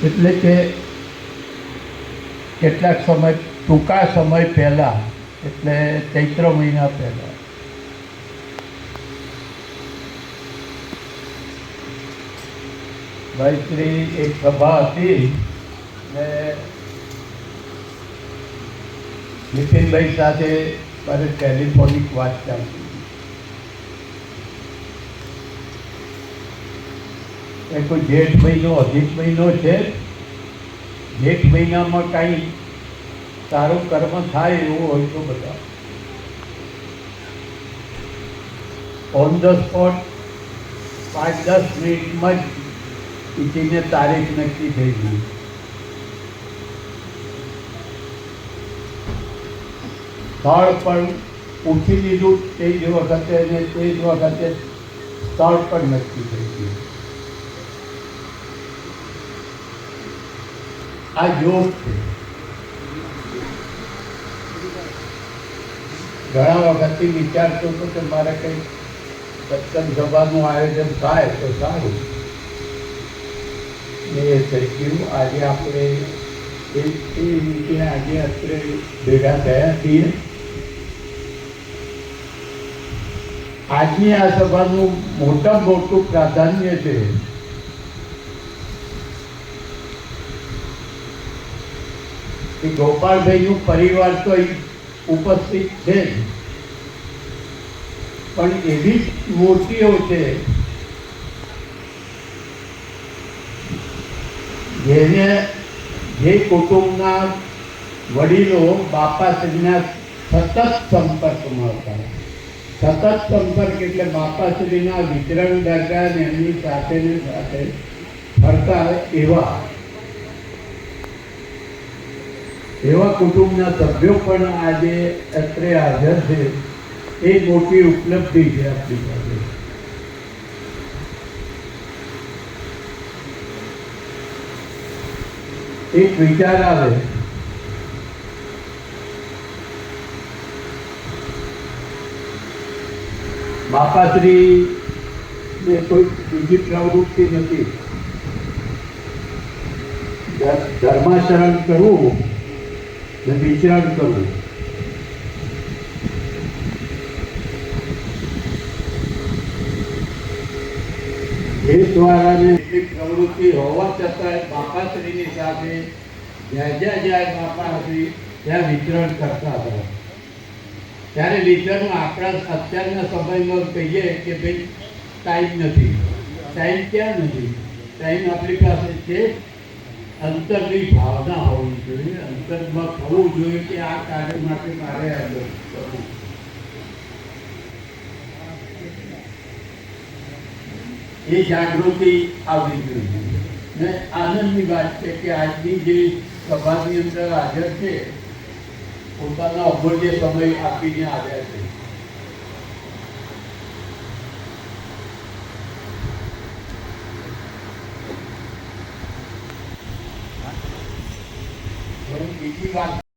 એટલે કે કેટલાક ટૂંકા સમય પહેલાં, એટલે ચૈત્ર મહિના પહેલાં ભાઈશ્રી એક સભા હતી ને નીતિનભાઈ સાથે મારે ટેલિફોનિક વાત ચાલતી એ કોઈ જેઠ મહિનો અધિક મહિનો છે. જેઠ મહિનામાં કાંઈ સારું કર્મ થાય એવું હોય તો બધા ઓન ધ સ્પોટ 5-10 મિનિટમાં જ ઈટીને તારીખ નક્કી થઈ ગઈ. સ્થળ પણ પૂછી લીધું તે જ વખતે ને તે જ વખતે સ્થળ પણ નક્કી થઈ ગયું. આ યોગ છે. ઘણા વખતથી વિચારતો હતો કે મારે કંઈક સત્સંગ સભાનું આયોજન થાય તો સારું. એ થઈ ગયું. આજે આપણે એ રીતે આજે અત્રે ભેગા થયા છીએ. આજની આ સભાનું મોટામાં મોટું પ્રાધાન્ય છે કે ગોપાલભાઈનું પરિવાર તો ઉપસ્થિત છે, પણ એવી મૂર્તિઓ છે જેને જે કુટુંબના વડીલો બાપાશ્રીના સતત સંપર્કમાં હતા. સતત સંપર્ક એટલે બાપાશ્રીના વિતરણ દરમિયાન એમની સાથે ને સાથે ફરતા એવા કુટુંબના સભ્યો પણ આજે અત્રે હાજર છે. એ મોટી ઉપલબ્ધિ છે આપણી પાસે. એક વિચાર આવે બાપાશ્રી ને કોઈ બીજી પ્રવૃત્તિ નથી, ધર્માચરણ કરવું ને વિચરણ કરવું. એ દ્વારાને એટલી પ્રવૃત્તિ હોવા છતાં બાપાશ્રીની સાથે જ્યાં જ્યાં જાય બાપાશ્રી ત્યાં વિતરણ કરતા હતા. ત્યારે વિતરણ આપણા અત્યારના સમયમાં કહીએ કે ભાઈ ટાઈમ નથી. ટાઈમ ક્યાં નથી? ટાઈમ આપણી પાસે છે. અંતરની ભાવના હોવી જોઈએ. અંતરમાં થવું જોઈએ કે આ કાર્ય માટે મારે કરવું. એ જાગૃતિ આવવી જોઈએ. ને આનંદની વાત છે કે આજની જે સભાની અંદર હાજર છે પોતાનો અમૂલ્ય સમય આપીને આવ્યા છે. બીજી વાત